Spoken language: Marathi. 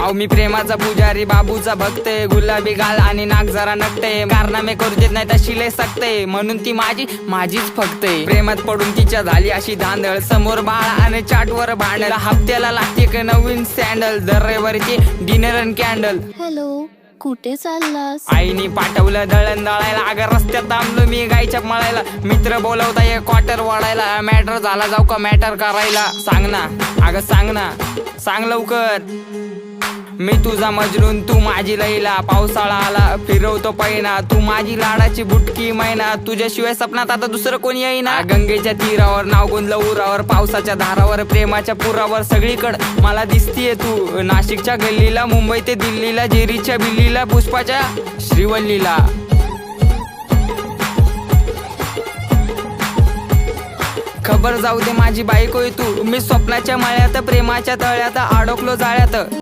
अहो मी प्रेमाचा पुजारी, बाबूचा भक्त आहे, गुलाबी गाल आणि नाक जरा नकटे, कारनामे करू देत नाही तशी लय सकते, म्हणून ती माझीच फक्त आहे. प्रेमात पडून तिच्या झाली अशी धांदळ, समोर बाळा आणि चाटवर भांडल, हप्त्याला लागते एक नवीन सँडल, दर रविवारीची डिनर अँड कॅन्डल. हॅलो, कुठे चाललास? आईने पाठवलं दळण दळायला, अगं रस्त्यात थांबलो मी गायच्या मळायला, मित्र बोलवता ये क्वार्टर वाढायला, मॅटर झाला जाऊ का मॅटर करायला, सांग ना अगं सांग ना, सांग लवकर. मी तुझा मजनून तू माझी लैला, पावसाळा आला फिरवतो पैना, तू माझी लाडाची बुटकी मैना, तुझ्याशिवाय सपनात आता दुसरं कोणी येईना. गंगेच्या तीरावर नाव गुंजलं उरावर, पावसाच्या धारावर प्रेमाच्या पुरावर, सगळीकडं मला दिसतीये तू, नाशिकच्या गल्लीला, मुंबई ते दिल्लीला, जेरीच्या बिल्लीला, पुष्पाच्या श्रीवल्लीला. खबर जाऊ दे माझी बायको आहे तू, मी स्वप्नाच्या मळ्यात प्रेमाच्या तळ्यात अडकलो जाळ्यात.